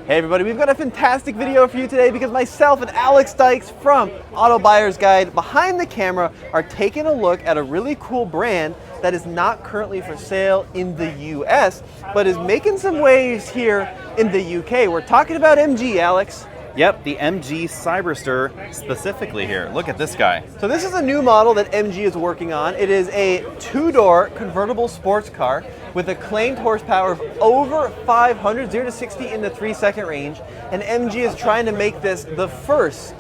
Hey everybody, we've got a fantastic video for you today because myself and Alex Dykes from Auto Buyer's Guide behind the camera are taking a look at a really cool brand that is not currently for sale in the US, but is making some waves here in the UK. We're talking about MG, Alex. Yep, the MG Cyberster specifically here. Look at this guy. So this is a new model that MG is working on. It is a two-door convertible sports car with a claimed horsepower of over 500, 0 to 60 in the 3-second range. And MG is trying to make this the first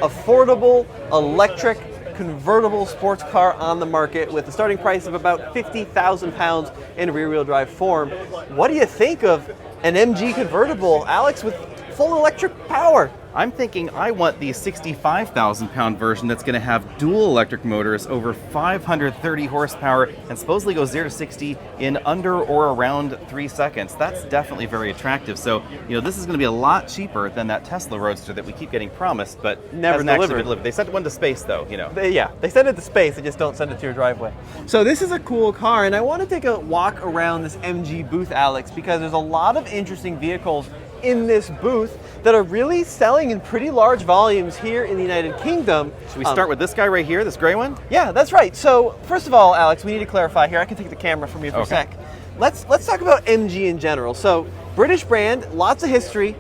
affordable electric convertible sports car on the market with a starting price of about £50,000 in rear-wheel drive form. What do you think of an MG convertible, Alex, with full electric power? I'm thinking I want the 65,000 pound version that's going to have dual electric motors, over 530 horsepower, and supposedly goes 0 to 60 in under or around 3 seconds. That's definitely very attractive. So, this is going to be a lot cheaper than that Tesla Roadster that we keep getting promised, but never hasn't actually been delivered. They sent one to space, though, They send it to space, they just don't send it to your driveway. So this is a cool car, and I want to take a walk around this MG booth, Alex, because there's a lot of interesting vehicles in this booth that are really selling in pretty large volumes here in the United Kingdom. Should we start with this guy right here, this gray one? Yeah, that's right. So first of all, Alex, we need to clarify here. I can take the camera from you for a sec. Let's talk about MG in general. So British brand, lots of history,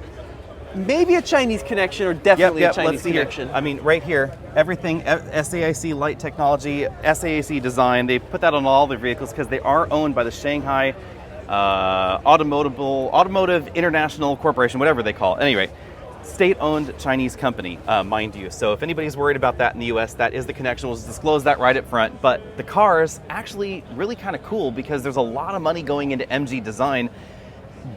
maybe a Chinese connection, or definitely a Chinese connection. I mean, right here, everything SAIC light technology, SAIC design. They put that on all their vehicles because they are owned by the Shanghai Automotive International Corporation, whatever they call it. Anyway, state-owned Chinese company, mind you. So if anybody's worried about that in the US, that is the connection. We'll just disclose that right up front. But the car's actually really kind of cool because there's a lot of money going into MG design.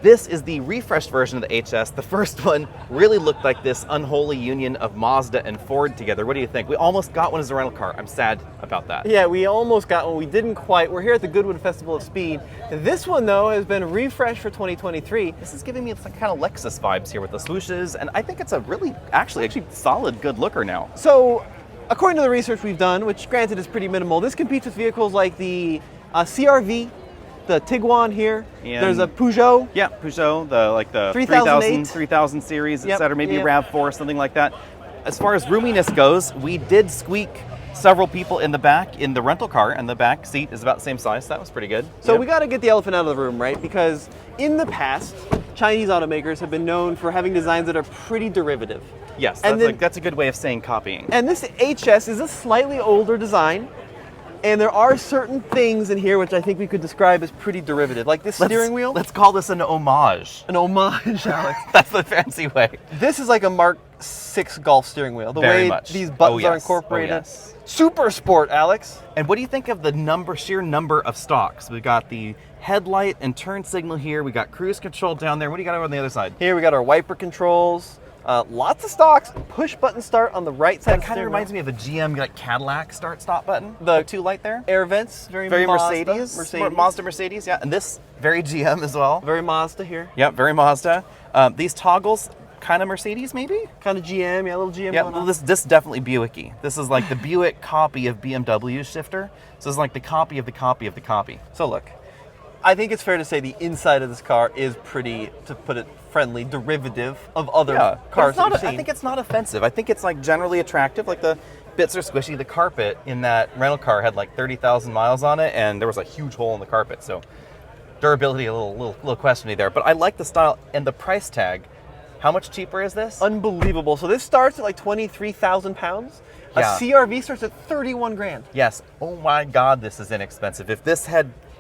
This is the refreshed version of the HS. The first one really looked like this unholy union of Mazda and Ford together. What do you think? We almost got one as a rental car. I'm sad about that. Yeah, we almost got one. We didn't quite. We're here at the Goodwood Festival of Speed. This one, though, has been refreshed for 2023. This is giving me some kind of Lexus vibes here with the swooshes, and I think it's a really, actually solid, good looker now. So, according to the research we've done, which granted is pretty minimal, this competes with vehicles like the CR-V, the Tiguan here. And there's a Peugeot. Yeah, Peugeot, the 3000 series, etc. Maybe a RAV4, something like that. As far as roominess goes, we did squeak several people in the back in the rental car, and the back seat is about the same size. So that was pretty good. So we got to get the elephant out of the room, right? Because in the past, Chinese automakers have been known for having designs that are pretty derivative. Yes, that's a good way of saying copying. And this HS is a slightly older design. And there are certain things in here which I think we could describe as pretty derivative, like this steering wheel. Let's call this an homage. An homage, Alex. That's the fancy way. This is like a Mark 6 Golf steering wheel. The Very way much. These buttons are incorporated. Yes. Super sport, Alex. And what do you think of the sheer number of stalks? We've got the headlight and turn signal here. We got cruise control down there. What do you got over on the other side? Here we got our wiper controls. Lots of stalks, push button start on the right side. That kind of reminds me of a GM Cadillac start-stop button. The 2 light there. Air vents, very Mazda, Mercedes, yeah. And this, very GM as well. Very Mazda here. Yep, very Mazda. These toggles, kind of Mercedes maybe? Kind of GM, yeah, a little GM. Yeah, well, this definitely Buick-y. This is like the Buick copy of BMW's shifter. So it's like the copy of the copy of the copy. So look, I think it's fair to say the inside of this car is pretty, to put it friendly, derivative of other cars that we've seen. I think it's not offensive. I think it's like generally attractive. Like the bits are squishy. The carpet in that rental car had like 30,000 miles on it, and there was a huge hole in the carpet. So durability a little questioning there. But I like the style and the price tag. How much cheaper is this? Unbelievable. So this starts at like 23,000 pounds. Yeah. A CR-V starts at 31 grand. Yes. Oh my God, this is inexpensive. If this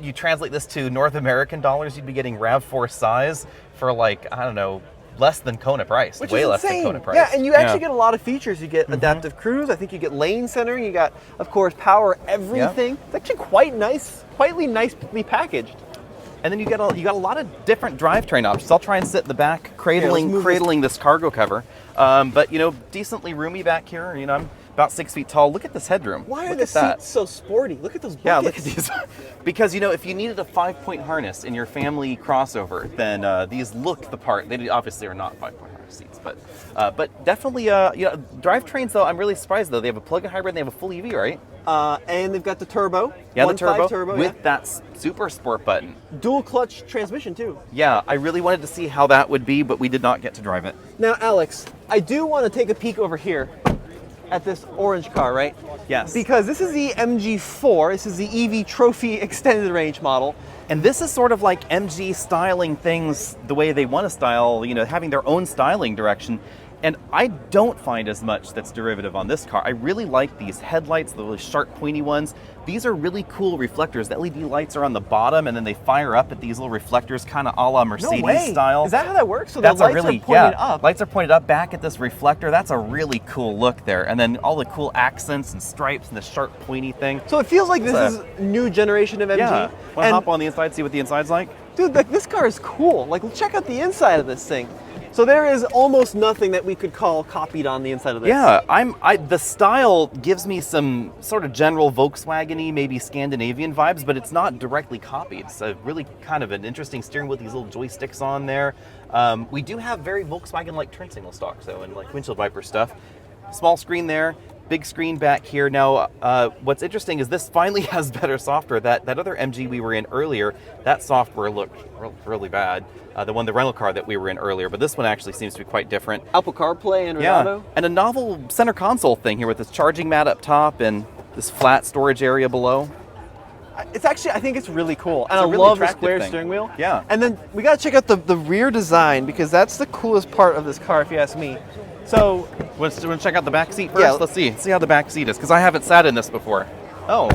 you translate this to North American dollars, you'd be getting RAV4 size for like, I don't know, less than Kona price. Which way is less insane. than Kona price. Yeah, and you actually get a lot of features. You get adaptive cruise. I think you get lane centering. You got, of course, power everything. It's actually quite nice, nicely packaged. And then you got a lot of different drivetrain options. I'll try and sit in the back, cradling this cargo cover. But decently roomy back here. I'm about 6 feet tall. Look at this headroom. Why are the seats so sporty? Look at those buckets. Yeah, look at these. Because if you needed a 5-point harness in your family crossover, then these look the part. They obviously are not 5-point harness seats, but definitely drivetrains though. I'm really surprised though. They have a plug-in hybrid and they have a full EV, right? And they've got the turbo. Yeah, the 1.5 turbo with that super sport button. Dual clutch transmission too. Yeah, I really wanted to see how that would be, but we did not get to drive it. Now, Alex, I do want to take a peek over here at this orange car, right? Yes. Because this is the MG4. This is the EV Trophy extended range model. And this is sort of like MG styling things the way they want to style, having their own styling direction. And I don't find as much that's derivative on this car. I really like these headlights, the really sharp, pointy ones. These are really cool reflectors. The LED lights are on the bottom, and then they fire up at these little reflectors, kind of a la Mercedes style. Is that how that works? So that's the lights are pointed up? Lights are pointed up back at this reflector. That's a really cool look there. And then all the cool accents and stripes and the sharp, pointy thing. So it feels like this is new generation of MG. Yeah. Want to hop on the inside, see what the inside's like? Dude, this car is cool. Like, check out the inside of this thing. So there is almost nothing that we could call copied on the inside of this. Yeah, the style gives me some sort of general Volkswagen-y, maybe Scandinavian vibes, but it's not directly copied. It's a really kind of an interesting steering wheel with these little joysticks on there. We do have very Volkswagen-like turn signal stock, though, and like windshield wiper stuff. Small screen there. Big screen back here. Now, what's interesting is this finally has better software. That other MG we were in earlier, that software looked really bad. The rental car that we were in earlier, but this one actually seems to be quite different. Apple CarPlay and Auto. And a novel center console thing here with this charging mat up top and this flat storage area below. It's actually, I think it's really cool. And I really love the attractive square thing. steering wheel. Yeah. And then we got to check out the rear design, because that's the coolest part of this car, if you ask me. So, want to check out the back seat first? Yeah. Let's see how the back seat is, because I haven't sat in this before. Oh,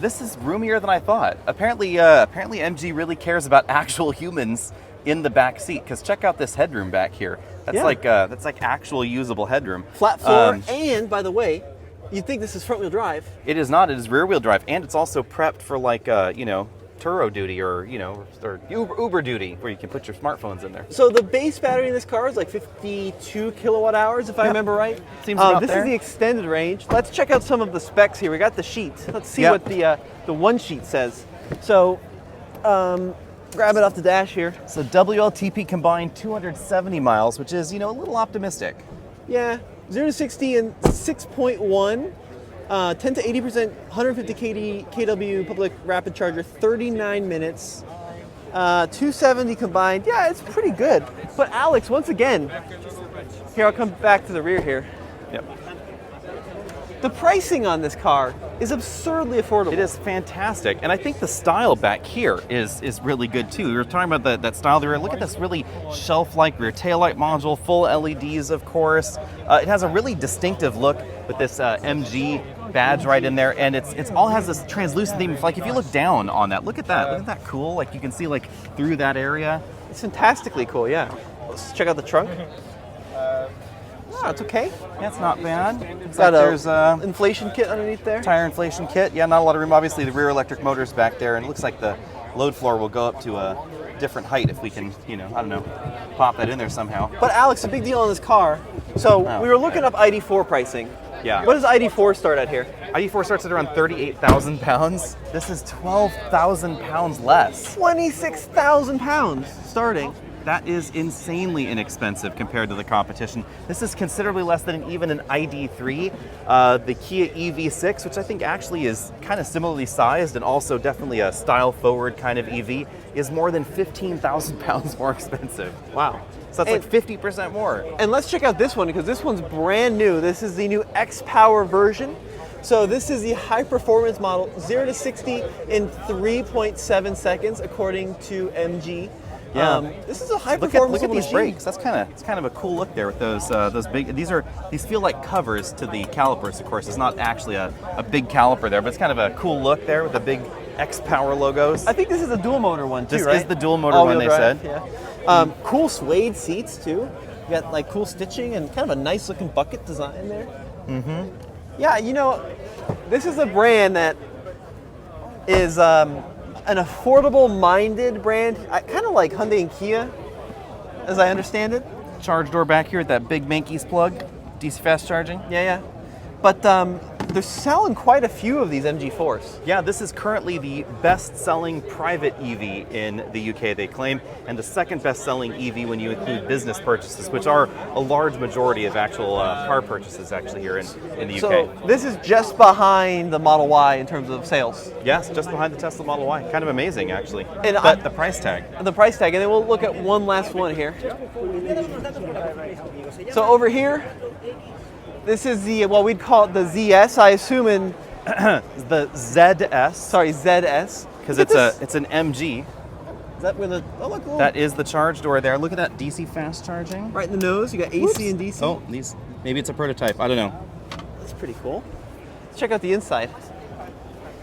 this is roomier than I thought. Apparently MG really cares about actual humans in the back seat, because check out this headroom back here. That's like actual usable headroom. Flat floor, and by the way, you'd think this is front wheel drive. It is not. It is rear wheel drive, and it's also prepped for like Turo duty or Uber duty, where you can put your smartphones in there. So the base battery in this car is like 52 kilowatt hours, if I remember right. Seems about this there. is the extended range. Let's check out some of the specs here. We got the sheet. Let's see what the one sheet says. So, grab it off the dash here. So WLTP combined 270 miles, which is a little optimistic. Yeah, 0 to 60 in 6.1. 10 to 80%, 150 kW public rapid charger, 39 minutes, 270 combined. Yeah, it's pretty good. But Alex, once again, here, I'll come back to the rear here. Yep. The pricing on this car is absurdly affordable. It is fantastic, and I think the style back here is really good too. We were talking about that style there. Look at this really shelf-like rear taillight module, full LEDs, of course. It has a really distinctive look with this MG badge right in there, and it's all has this translucent theme. Like if you look down on that, look at that. Look at that cool. Like you can see like through that area. It's fantastically cool. Yeah. Let's check out the trunk. Oh, it's okay. That's not bad. There's an inflation kit underneath there. Tire inflation kit. Yeah, not a lot of room. Obviously, the rear electric motor's back there, and it looks like the load floor will go up to a different height if we can, pop that in there somehow. But Alex, a big deal on this car. So we were looking up ID4 pricing. Yeah. What does ID4 start at here? ID4 starts at around 38,000 pounds. This is 12,000 pounds less. 26,000 pounds starting. That is insanely inexpensive compared to the competition. This is considerably less than even an ID3. The Kia EV6, which I think actually is kind of similarly sized and also definitely a style-forward kind of EV, is more than 15,000 pounds more expensive. Wow. So that's like 50% more. And let's check out this one, because this one's brand new. This is the new XPower version. So this is the high-performance model, 0 to 60 in 3.7 seconds, according to MG. Yeah. This is a high-performance Look at these machine. brakes. It's kind of a cool look there with those big. These feel like covers to the calipers. Of course, it's not actually a big caliper there, but it's kind of a cool look there with the big XPower logos. I think this is a dual motor one too, This right? is the dual motor All-wheel one, they drive, said. Yeah. Cool suede seats too. You got like cool stitching and kind of a nice looking bucket design there. Mm-hmm. Yeah, this is a brand that is an affordable-minded brand, kind of like Hyundai and Kia, as I understand it. Charge door back here with that big Mankeys plug, DC fast charging. Yeah. but they're selling quite a few of these MG4s. Yeah, this is currently the best-selling private EV in the UK, they claim, and the second best-selling EV when you include business purchases, which are a large majority of actual car purchases actually here in the UK. So this is just behind the Model Y in terms of sales. Yes, just behind the Tesla Model Y. Kind of amazing, actually. And But the price tag. The price tag, and then we'll look at one last one here. So over here, this is the, well, we'd call it the ZS, I assume in The ZS. Sorry, ZS. Because Look at it's an MG. Is that where the, oh look, That is the charge door there. Look at that DC fast charging. right in the nose, you got AC Whoops. and DC. Oh, maybe it's a prototype. I don't know. That's pretty cool. Let's check out the inside.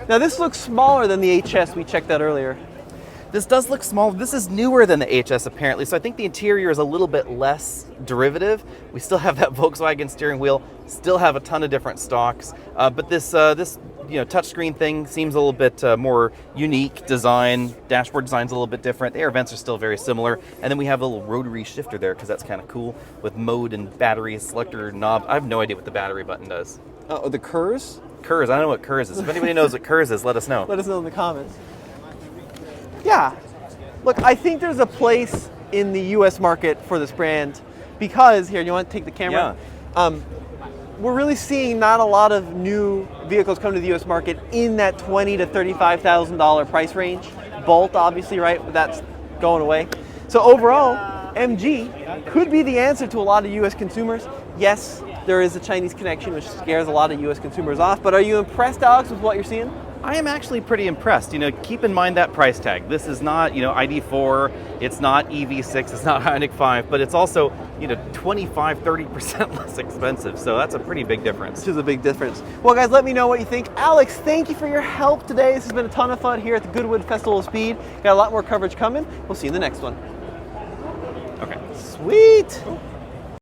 Now this looks smaller than the HS we checked out earlier. This does look small. This is newer than the HS apparently, so I think the interior is a little bit less derivative. We still have that Volkswagen steering wheel, still have a ton of different stocks, but this touchscreen thing seems a little bit more unique design. Dashboard design's a little bit different. The air vents are still very similar, and then we have a little rotary shifter there because that's kind of cool with mode and battery selector knob. I have no idea what the battery button does. Oh, the KERS? KERS, I don't know what KERS is. If anybody knows what KERS is, let us know. Let us know in the comments. Yeah, look, I think there's a place in the U.S. market for this brand because, here, you want to take the camera? Yeah. We're really seeing not a lot of new vehicles come to the U.S. market in that $20,000 to $35,000 price range. Bolt, obviously, right? That's going away. So overall, MG could be the answer to a lot of U.S. consumers. Yes, there is a Chinese connection, which scares a lot of U.S. consumers off. But are you impressed, Alex, with what you're seeing? I am actually pretty impressed. Keep in mind that price tag. This is not, ID4, it's not EV6, it's not Ioniq 5, but it's also, 25, 30% less expensive. So that's a pretty big difference. Which is a big difference. Well, guys, let me know what you think. Alex, thank you for your help today. This has been a ton of fun here at the Goodwood Festival of Speed. Got a lot more coverage coming. We'll see you in the next one. Okay. Sweet.